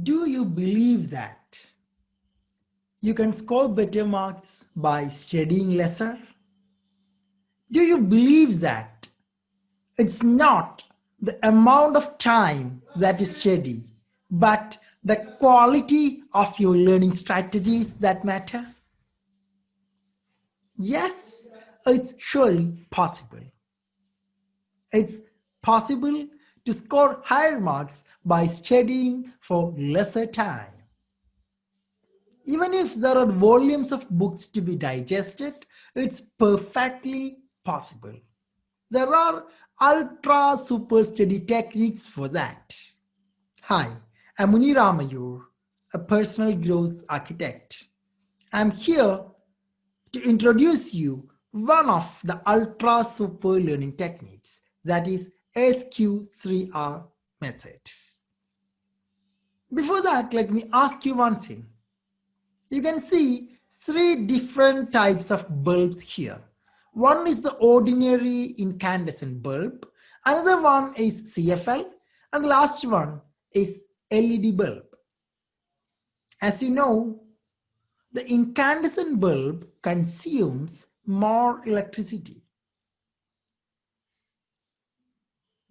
Do you believe that you can score better marks by studying lesser? Do you believe that it's not the amount of time that you study, but the quality of your learning strategies that matter? Yes, it's surely possible. It's possible to score higher marks by studying for lesser time. Even if there are volumes of books to be digested, it's perfectly possible. There are ultra super study techniques for that. Hi, I'm Muneer Amayoor, a personal growth architect. I'm here to introduce you one of the ultra super learning techniques, that is SQ3R method. Before that, let me ask you one thing. You can see three different types of bulbs here. One is the ordinary incandescent bulb, another one is CFL, and the last one is LED bulb. As you know, the incandescent bulb consumes more electricity.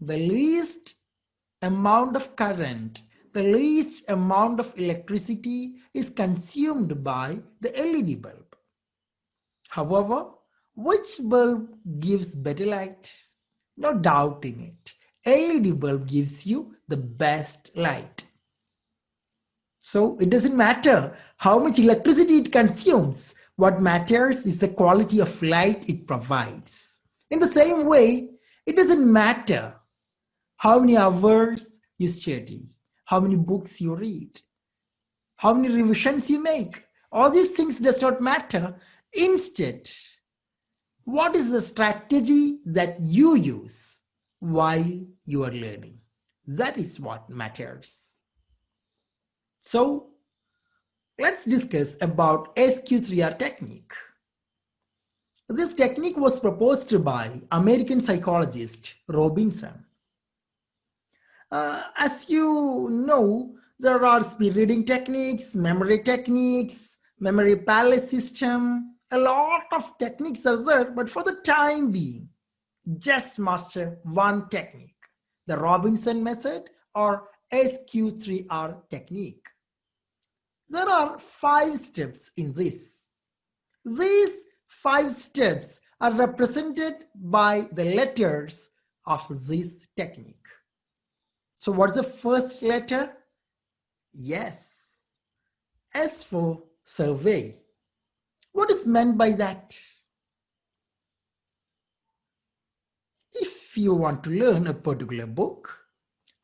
The least amount of current, the least amount of electricity is consumed by the LED bulb. However, which bulb gives better light? No doubt in it. LED bulb gives you the best light. So it doesn't matter how much electricity it consumes. What matters is the quality of light it provides. In the same way, it doesn't matter how many hours you study, how many books you read, how many revisions you make. All these things does not matter. Instead, what is the strategy that you use while you are learning? That is what matters. So let's discuss about SQ3R technique. This technique was proposed by American psychologist Robinson. As you know, there are speed reading techniques, memory palace system, a lot of techniques are there, but for the time being, just master one technique, the Robinson method or SQ3R technique. There are 5 steps in this. These 5 steps are represented by the letters of this technique. So what's the first letter? Yes, S for survey. What is meant by that? If you want to learn a particular book,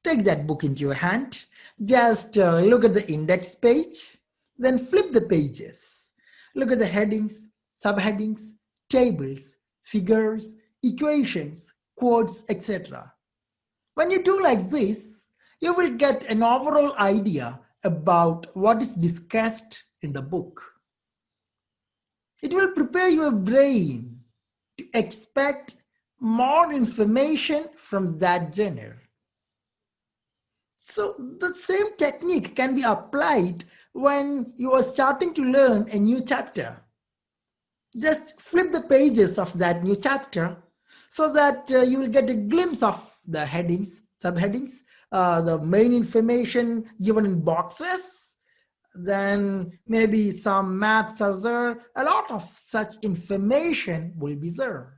take that book into your hand, just look at the index page, then flip the pages. Look at the headings, subheadings, tables, figures, equations, quotes, etc. When you do like this, you will get an overall idea about what is discussed in the book. It will prepare your brain to expect more information from that genre. So the same technique can be applied when you are starting to learn a new chapter. Just flip the pages of that new chapter so that you will get a glimpse of the headings, subheadings, the main information given in boxes, then maybe some maps are there, a lot of such information will be there.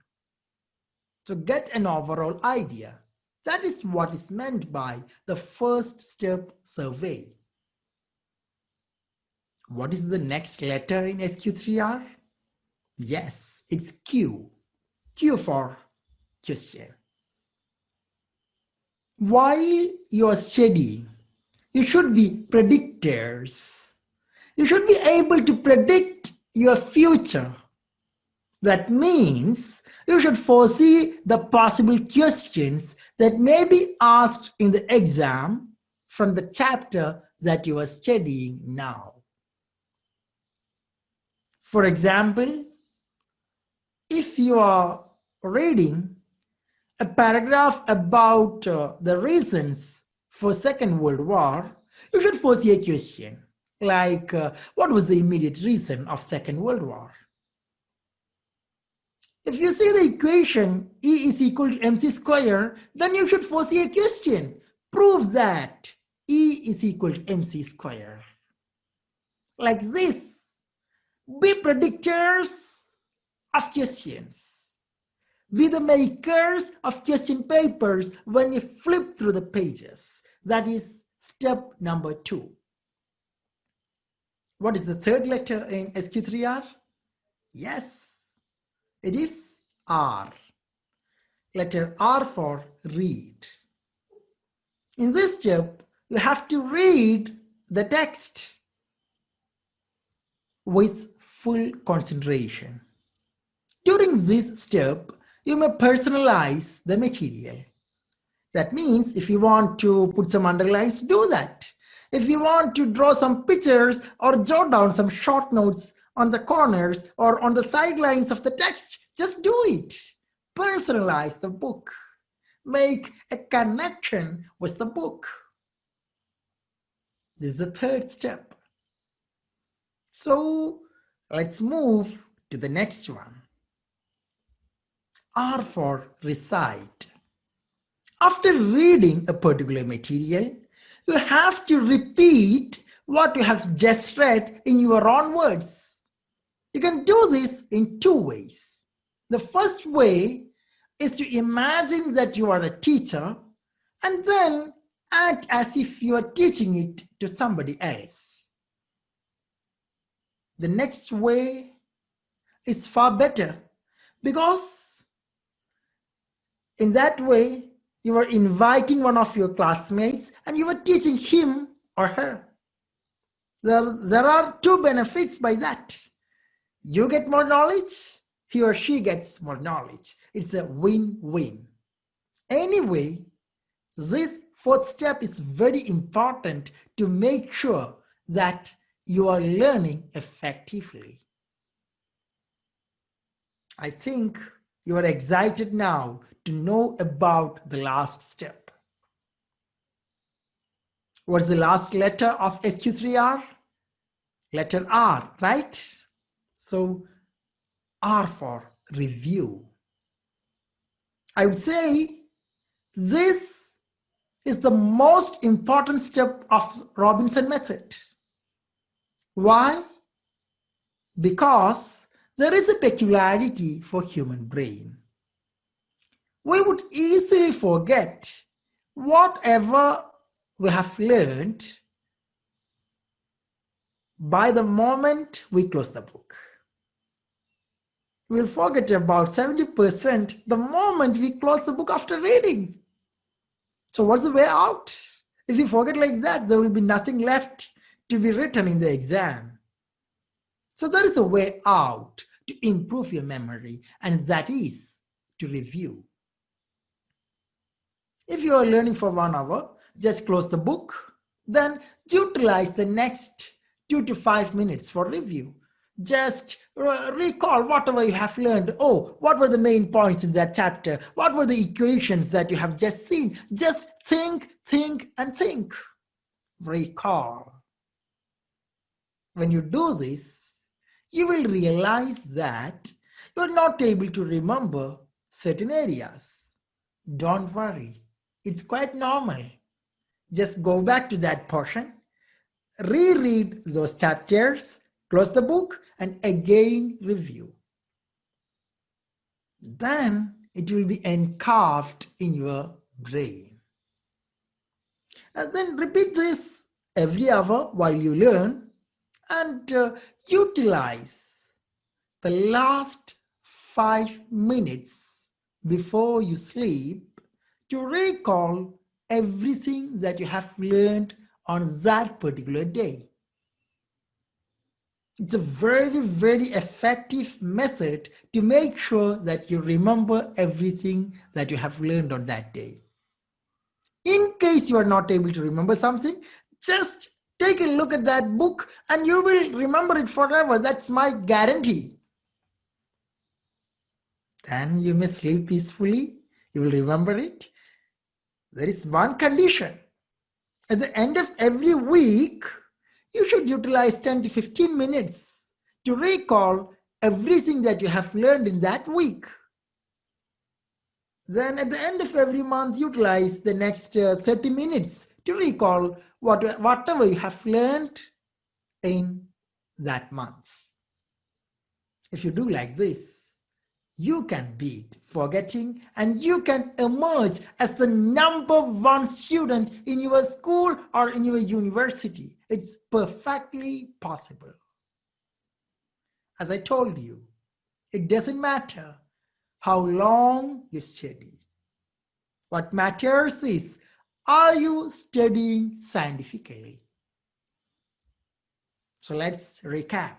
So get an overall idea. That is what is meant by the first step survey. What is the next letter in SQ3R? Yes, it's Q. Q for question. While you are studying, you should be predictors. You should be able to predict your future. That means you should foresee the possible questions that may be asked in the exam from the chapter that you are studying now. For example, if you are reading a paragraph about the reasons for Second World War, You should foresee a question like, what was the immediate reason of Second World War? If you see the equation E is equal to mc square, then you should foresee a question. Proves that E is equal to mc square. Like this. Be predictors of questions. Be the makers of question papers when you flip through the pages. That is step number 2. What is the third letter in SQ3R? Yes, it is R. Letter R for read. In this step, you have to read the text with full concentration. During this step, you may personalize the material. That means if you want to put some underlines, do that. If you want to draw some pictures or jot down some short notes on the corners or on the sidelines of the text, just do it. Personalize the book. Make a connection with the book. This is the third step. So let's move to the next one. R for recite. After reading a particular material, you have to repeat what you have just read in your own words. You can do this in 2 ways. The first way is to imagine that you are a teacher and then act as if you are teaching it to somebody else. The next way is far better because in that way you are inviting one of your classmates and you are teaching him or her. There are 2 benefits by that. You get more knowledge, he or she gets more knowledge. It's a win-win. Anyway, this 4th step is very important to make sure that you are learning effectively. I think you are excited now to know about the last step. What's the last letter of SQ3R? Letter R, right? So R for review. I would say this is the most important step of Robinson method. Why? Because there is a peculiarity for human brain. We would easily forget whatever we have learned by the moment we close the book. We'll forget about 70% the moment we close the book after reading. So what's the way out? If you forget like that, there will be nothing left to be written in the exam. So there is a way out to improve your memory, and that is to review. If you are learning for 1 hour, just close the book, then utilize the next 2 to 5 minutes for review. Just recall whatever you have learned. Oh, what were the main points in that chapter? What were the equations that you have just seen? Just think, and think. Recall. When you do this, you will realize that you are not able to remember certain areas. Don't worry. It's quite normal. Just go back to that portion, reread those chapters, close the book, and again review. Then it will be encarved in your brain. And then repeat this every hour while you learn, and utilize the last 5 minutes before you sleep to recall everything that you have learned on that particular day. It's a very, very effective method to make sure that you remember everything that you have learned on that day. In case you are not able to remember something, just take a look at that book and you will remember it forever. That's my guarantee. Then you may sleep peacefully. You will remember it. There is one condition. At the end of every week, you should utilize 10 to 15 minutes to recall everything that you have learned in that week. Then at the end of every month, utilize the next 30 minutes to recall whatever you have learned in that month. If you do like this, you can beat forgetting and you can emerge as the number one student in your school or in your university. It's perfectly possible. As I told you, it doesn't matter how long you study. What matters is, are you studying scientifically? So let's recap.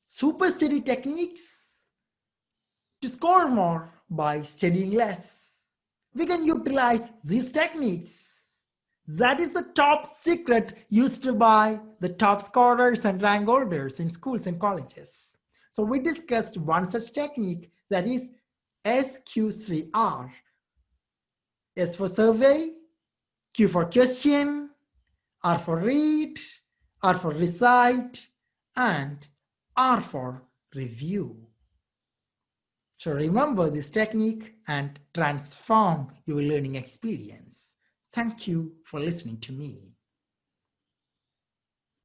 Super study techniques to score more by studying less. We can utilize these techniques. That is the top secret used by the top scorers and rank holders in schools and colleges. So we discussed one such technique, that is SQ3R. S for survey, Q for question, R for read, R for recite, and R for review. So remember this technique and transform your learning experience. Thank you for listening to me.